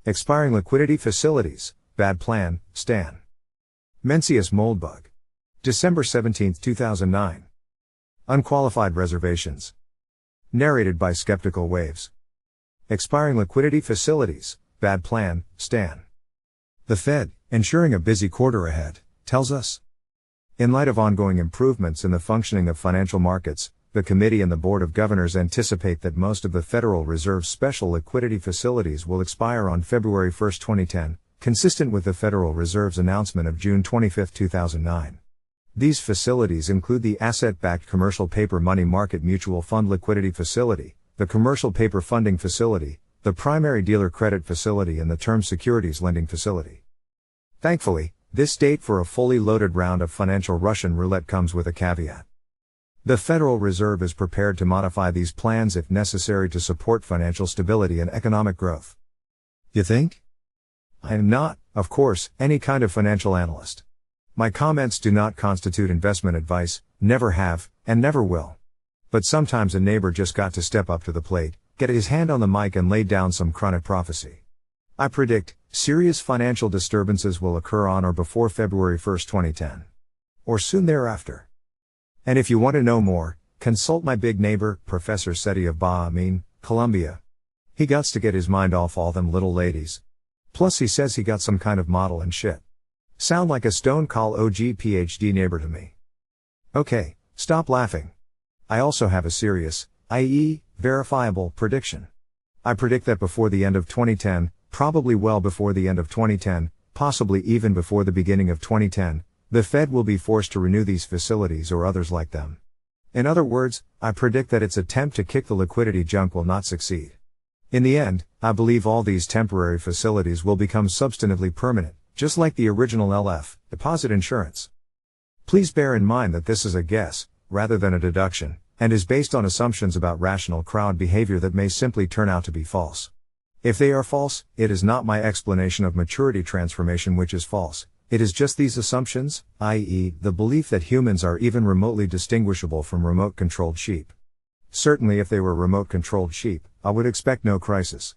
Expiring liquidity facilities, bad plan, Stan. Mencius Moldbug. December 17, 2009. Unqualified Reservations. Narrated by Skeptical Waves. Expiring liquidity facilities, bad plan, Stan. The Fed, ensuring a busy quarter ahead, tells us. In light of ongoing improvements in the functioning of financial markets, the Committee and the Board of Governors anticipate that most of the Federal Reserve's special liquidity facilities will expire on February 1, 2010, consistent with the Federal Reserve's announcement of June 25, 2009. These facilities include the Asset-Backed Commercial Paper Money Market Mutual Fund Liquidity Facility, the Commercial Paper Funding Facility, the Primary Dealer Credit Facility and the Term Securities Lending Facility. Thankfully, this date for a fully loaded round of financial Russian roulette comes with a caveat. The Federal Reserve is prepared to modify these plans if necessary to support financial stability and economic growth. You think? I am not, of course, any kind of financial analyst. My comments do not constitute investment advice, never have, and never will. But sometimes a neighbor just got to step up to the plate, get his hand on the mic and lay down some chronic prophecy. I predict, serious financial disturbances will occur on or before February 1, 2010. Or soon thereafter. And if you want to know more, consult my big neighbor, Professor Seti of Ba Amin, Columbia. He gots to get his mind off all them little ladies. Plus he says he got some kind of model and shit. Sound like a stone cold OG PhD neighbor to me. Okay, stop laughing. I also have a serious, i.e., verifiable prediction. I predict that before the end of 2010, probably well before the end of 2010, possibly even before the beginning of 2010, the Fed will be forced to renew these facilities or others like them. In other words, I predict that its attempt to kick the liquidity junk will not succeed. In the end, I believe all these temporary facilities will become substantively permanent, just like the original LF, deposit insurance. Please bear in mind that this is a guess, rather than a deduction, and is based on assumptions about rational crowd behavior that may simply turn out to be false. If they are false, it is not my explanation of maturity transformation which is false. It is just these assumptions, i.e., the belief that humans are even remotely distinguishable from remote-controlled sheep. Certainly if they were remote-controlled sheep, I would expect no crisis.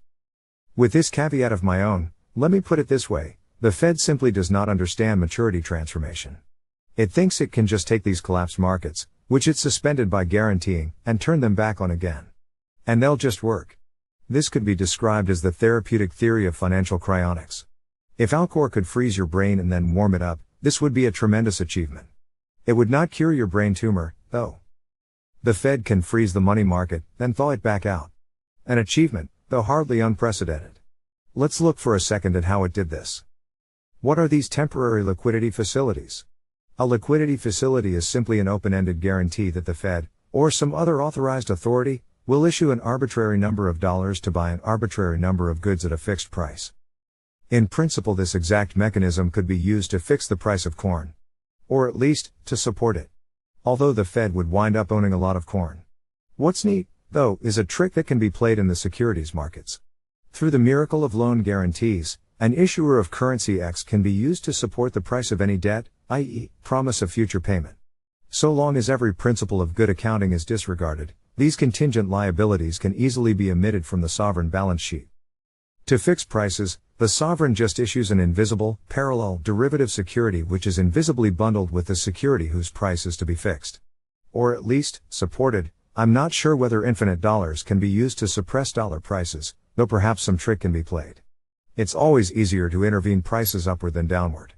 With this caveat of my own, let me put it this way, the Fed simply does not understand maturity transformation. It thinks it can just take these collapsed markets, which it suspended by guaranteeing, and turn them back on again. And they'll just work. This could be described as the therapeutic theory of financial cryonics. If Alcor could freeze your brain and then warm it up, this would be a tremendous achievement. It would not cure your brain tumor, though. The Fed can freeze the money market, then thaw it back out. An achievement, though hardly unprecedented. Let's look for a second at how it did this. What are these temporary liquidity facilities? A liquidity facility is simply an open-ended guarantee that the Fed, or some other authorized authority, will issue an arbitrary number of dollars to buy an arbitrary number of goods at a fixed price. In principle, this exact mechanism could be used to fix the price of corn. Or at least, to support it. Although the Fed would wind up owning a lot of corn. What's neat, though, is a trick that can be played in the securities markets. Through the miracle of loan guarantees, an issuer of currency X can be used to support the price of any debt, i.e., promise of future payment. So long as every principle of good accounting is disregarded, these contingent liabilities can easily be omitted from the sovereign balance sheet. To fix prices, the sovereign just issues an invisible, parallel, derivative security which is invisibly bundled with the security whose price is to be fixed. Or at least, supported. I'm not sure whether infinite dollars can be used to suppress dollar prices, though perhaps some trick can be played. It's always easier to intervene prices upward than downward.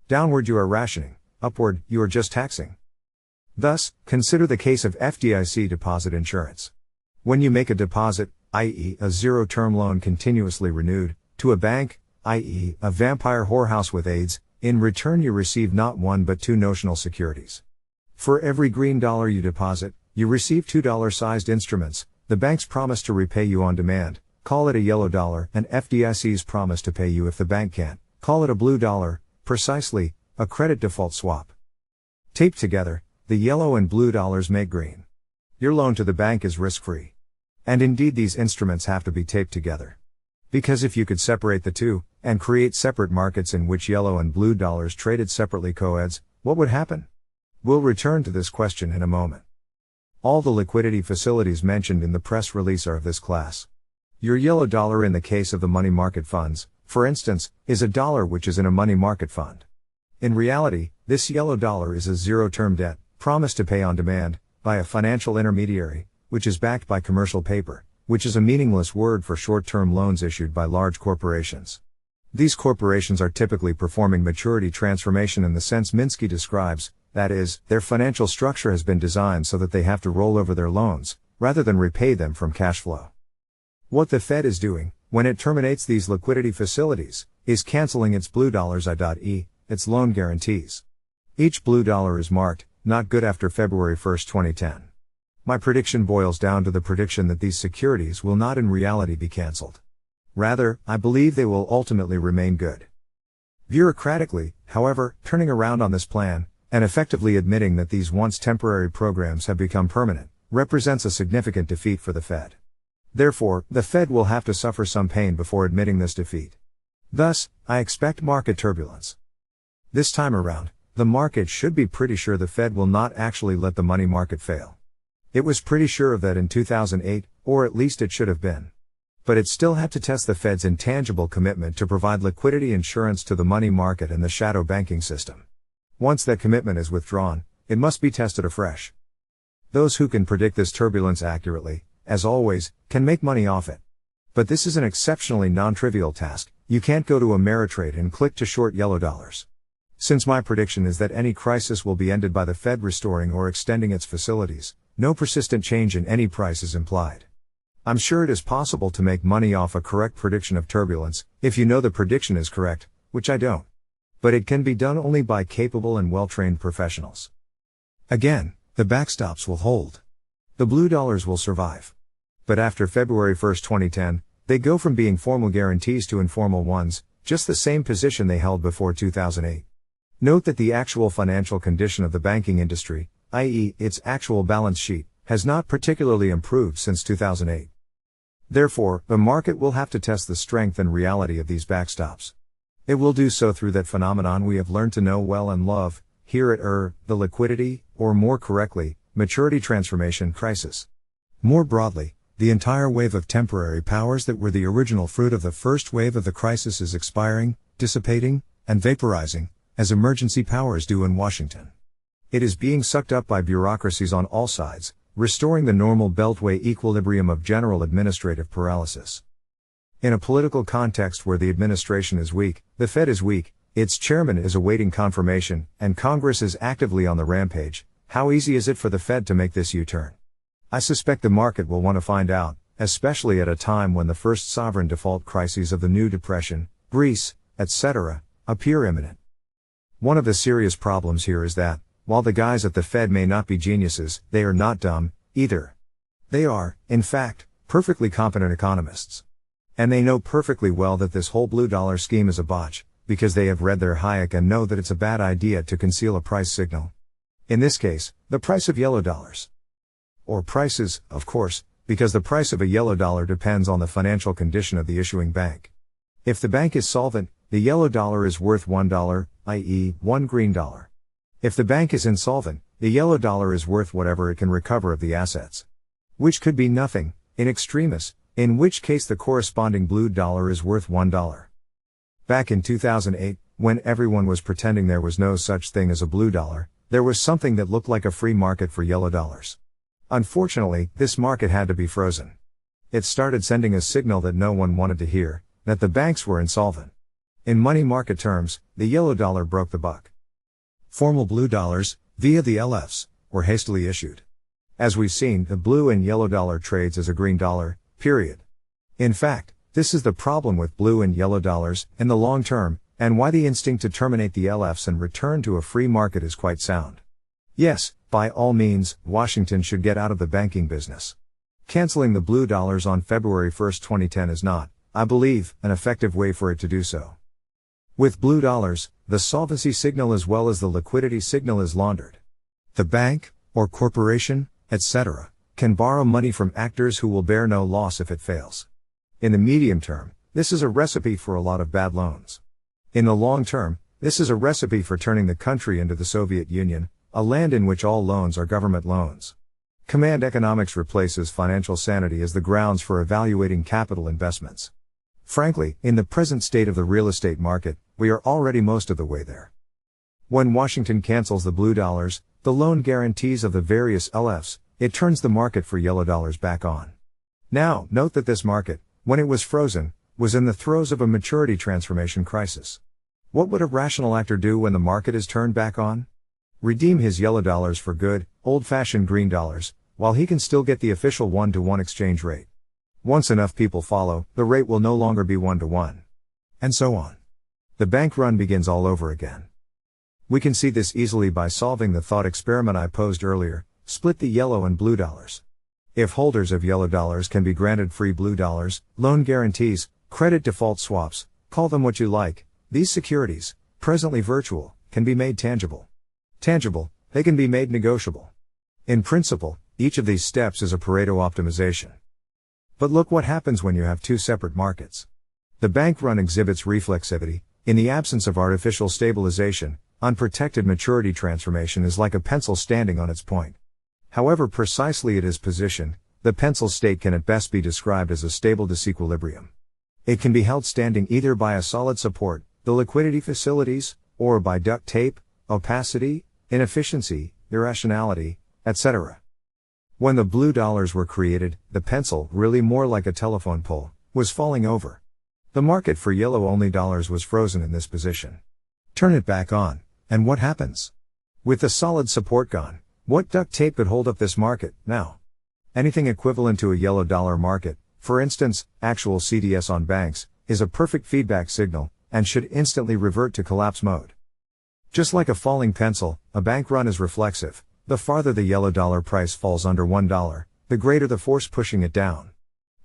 Downward you are rationing, upward you are just taxing. Thus, consider the case of FDIC deposit insurance. When you make a deposit, i.e., a zero-term loan continuously renewed, to a bank, i.e., a vampire whorehouse with AIDS, in return you receive not one but two notional securities. For every green dollar you deposit, you receive $2-sized instruments, the bank's promise to repay you on demand, call it a yellow dollar, and FDIC's promise to pay you if the bank can't, call it a blue dollar, precisely, a credit default swap. Taped together, the yellow and blue dollars make green. Your loan to the bank is risk-free. And indeed these instruments have to be taped together. Because if you could separate the two, and create separate markets in which yellow and blue dollars traded separately co-eds, what would happen? We'll return to this question in a moment. All the liquidity facilities mentioned in the press release are of this class. Your yellow dollar in the case of the money market funds, for instance, is a dollar which is in a money market fund. In reality, this yellow dollar is a zero-term debt, promised to pay on demand, by a financial intermediary, which is backed by commercial paper, which is a meaningless word for short-term loans issued by large corporations. These corporations are typically performing maturity transformation in the sense Minsky describes, that is, their financial structure has been designed so that they have to roll over their loans, rather than repay them from cash flow. What the Fed is doing, when it terminates these liquidity facilities, is canceling its blue dollars i.e., its loan guarantees. Each blue dollar is marked, not good after February 1, 2010. My prediction boils down to the prediction that these securities will not in reality be cancelled. Rather, I believe they will ultimately remain good. Bureaucratically, however, turning around on this plan, and effectively admitting that these once temporary programs have become permanent, represents a significant defeat for the Fed. Therefore, the Fed will have to suffer some pain before admitting this defeat. Thus, I expect market turbulence. This time around, the market should be pretty sure the Fed will not actually let the money market fail. It was pretty sure of that in 2008, or at least it should have been. But it still had to test the Fed's intangible commitment to provide liquidity insurance to the money market and the shadow banking system. Once that commitment is withdrawn, it must be tested afresh. Those who can predict this turbulence accurately, as always, can make money off it. But this is an exceptionally non-trivial task. You can't go to Ameritrade and click to short yellow dollars. Since my prediction is that any crisis will be ended by the Fed restoring or extending its facilities, no persistent change in any price is implied. I'm sure it is possible to make money off a correct prediction of turbulence, if you know the prediction is correct, which I don't. But it can be done only by capable and well-trained professionals. Again, the backstops will hold. The blue dollars will survive. But after February 1, 2010, they go from being formal guarantees to informal ones, just the same position they held before 2008. Note that the actual financial condition of the banking industry, i.e., its actual balance sheet, has not particularly improved since 2008. Therefore, the market will have to test the strength and reality of these backstops. It will do so through that phenomenon we have learned to know well and love, here at the liquidity, or more correctly, maturity transformation crisis. More broadly, the entire wave of temporary powers that were the original fruit of the first wave of the crisis is expiring, dissipating, and vaporizing, as emergency powers do in Washington. It is being sucked up by bureaucracies on all sides, restoring the normal beltway equilibrium of general administrative paralysis. In a political context where the administration is weak, the Fed is weak, its chairman is awaiting confirmation, and Congress is actively on the rampage, how easy is it for the Fed to make this U-turn? I suspect the market will want to find out, especially at a time when the first sovereign default crises of the new depression, Greece, etc., appear imminent. One of the serious problems here is that, while the guys at the Fed may not be geniuses, they are not dumb, either. They are, in fact, perfectly competent economists. And they know perfectly well that this whole blue dollar scheme is a botch, because they have read their Hayek and know that it's a bad idea to conceal a price signal. In this case, the price of yellow dollars. Or prices, of course, because the price of a yellow dollar depends on the financial condition of the issuing bank. If the bank is solvent, the yellow dollar is worth $1, i.e., one green dollar. If the bank is insolvent, the yellow dollar is worth whatever it can recover of the assets. Which could be nothing, in extremis, in which case the corresponding blue dollar is worth $1. Back in 2008, when everyone was pretending there was no such thing as a blue dollar, there was something that looked like a free market for yellow dollars. Unfortunately, this market had to be frozen. It started sending a signal that no one wanted to hear, that the banks were insolvent. In money market terms, the yellow dollar broke the buck. Formal blue dollars, via the LFs, were hastily issued. As we've seen, the blue and yellow dollar trades as a green dollar, period. In fact, this is the problem with blue and yellow dollars, in the long term, and why the instinct to terminate the LFs and return to a free market is quite sound. Yes, by all means, Washington should get out of the banking business. Canceling the blue dollars on February 1, 2010 is not, I believe, an effective way for it to do so. With blue dollars, the solvency signal as well as the liquidity signal is laundered. The bank, or corporation, etc., can borrow money from actors who will bear no loss if it fails. In the medium term, this is a recipe for a lot of bad loans. In the long term, this is a recipe for turning the country into the Soviet Union, a land in which all loans are government loans. Command economics replaces financial sanity as the grounds for evaluating capital investments. Frankly, in the present state of the real estate market, we are already most of the way there. When Washington cancels the blue dollars, the loan guarantees of the various LFs, it turns the market for yellow dollars back on. Now, note that this market, when it was frozen, was in the throes of a maturity transformation crisis. What would a rational actor do when the market is turned back on? Redeem his yellow dollars for good, old-fashioned green dollars, while he can still get the official 1-to-1 exchange rate. Once enough people follow, the rate will no longer be 1-to-1. And so on. The bank run begins all over again. We can see this easily by solving the thought experiment I posed earlier: split the yellow and blue dollars. If holders of yellow dollars can be granted free blue dollars, loan guarantees, credit default swaps, call them what you like, these securities, presently virtual, can be made tangible. Tangible, they can be made negotiable. In principle, each of these steps is a Pareto optimization. But look what happens when you have two separate markets. The bank run exhibits reflexivity. In the absence of artificial stabilization, unprotected maturity transformation is like a pencil standing on its point. However precisely it is positioned, the pencil state can at best be described as a stable disequilibrium. It can be held standing either by a solid support, the liquidity facilities, or by duct tape, opacity, inefficiency, irrationality, etc. When the blue dollars were created, the pencil, really more like a telephone pole, was falling over. The market for yellow-only dollars was frozen in this position. Turn it back on, and what happens? With the solid support gone, what duct tape could hold up this market now? Anything equivalent to a yellow dollar market, for instance, actual CDS on banks, is a perfect feedback signal, and should instantly revert to collapse mode. Just like a falling pencil, a bank run is reflexive. The farther the yellow dollar price falls under $1, the greater the force pushing it down.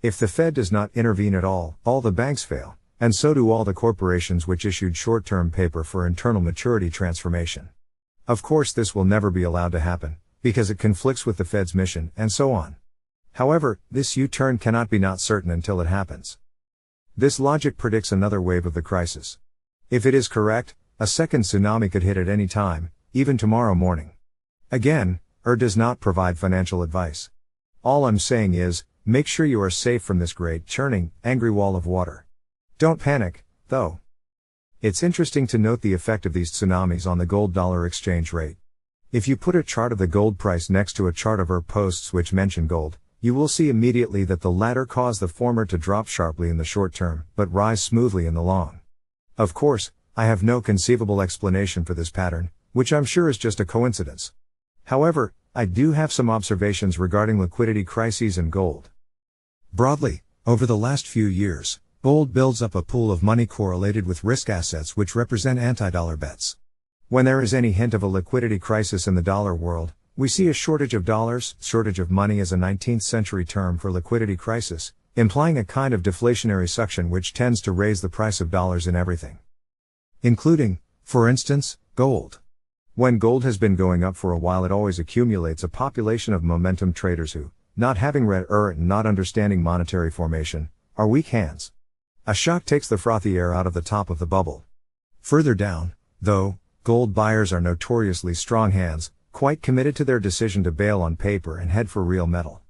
If the Fed does not intervene at all the banks fail, and so do all the corporations which issued short-term paper for internal maturity transformation. Of course, this will never be allowed to happen, because it conflicts with the Fed's mission, and so on. However, this U-turn cannot be not certain until it happens. This logic predicts another wave of the crisis. If it is correct, a second tsunami could hit at any time, even tomorrow morning. Again, does not provide financial advice. All I'm saying is, make sure you are safe from this great, churning, angry wall of water. Don't panic, though. It's interesting to note the effect of these tsunamis on the gold-dollar exchange rate. If you put a chart of the gold price next to a chart of posts which mention gold, you will see immediately that the latter cause the former to drop sharply in the short term, but rise smoothly in the long. Of course, I have no conceivable explanation for this pattern, which I'm sure is just a coincidence. However, I do have some observations regarding liquidity crises and gold. Broadly, over the last few years, gold builds up a pool of money correlated with risk assets which represent anti-dollar bets. When there is any hint of a liquidity crisis in the dollar world, we see a shortage of dollars. Shortage of money is a 19th century term for liquidity crisis, implying a kind of deflationary suction which tends to raise the price of dollars in everything. Including, for instance, gold. When gold has been going up for a while, it always accumulates a population of momentum traders who, not having read and not understanding monetary formation, are weak hands. A shock takes the frothy air out of the top of the bubble. Further down, though, gold buyers are notoriously strong hands, quite committed to their decision to bail on paper and head for real metal.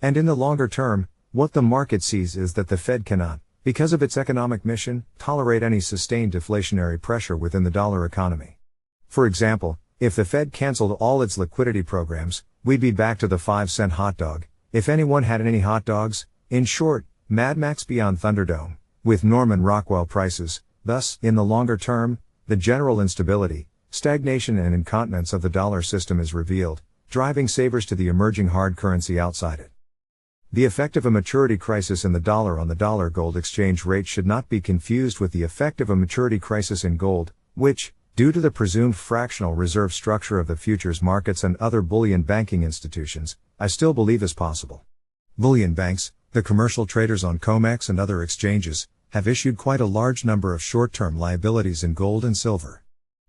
And in the longer term, what the market sees is that the Fed cannot, because of its economic mission, tolerate any sustained deflationary pressure within the dollar economy. For example, if the Fed canceled all its liquidity programs, we'd be back to the 5-cent hot dog, if anyone had any hot dogs, in short, Mad Max Beyond Thunderdome, with Norman Rockwell prices. Thus, in the longer term, the general instability, stagnation and incontinence of the dollar system is revealed, driving savers to the emerging hard currency outside it. The effect of a maturity crisis in the dollar on the dollar-gold exchange rate should not be confused with the effect of a maturity crisis in gold, which, due to the presumed fractional reserve structure of the futures markets and other bullion banking institutions, I still believe is possible. Bullion banks, the commercial traders on COMEX and other exchanges, have issued quite a large number of short-term liabilities in gold and silver.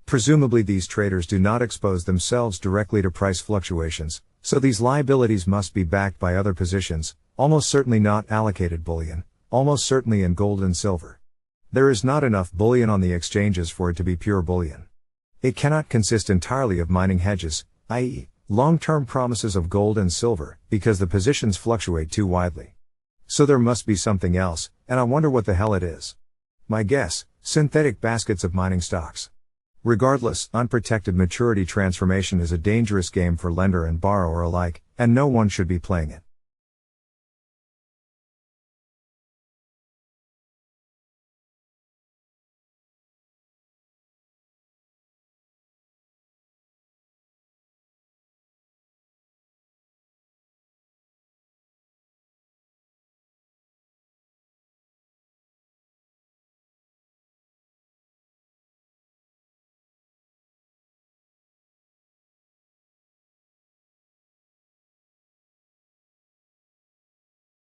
Presumably these traders do not expose themselves directly to price fluctuations, so these liabilities must be backed by other positions, almost certainly not allocated bullion, almost certainly in gold and silver. There is not enough bullion on the exchanges for it to be pure bullion. It cannot consist entirely of mining hedges, i.e., Long-term promises of gold and silver, because the positions fluctuate too widely. So there must be something else, and I wonder what the hell it is. My guess, synthetic baskets of mining stocks. Regardless, unprotected maturity transformation is a dangerous game for lender and borrower alike, and no one should be playing it.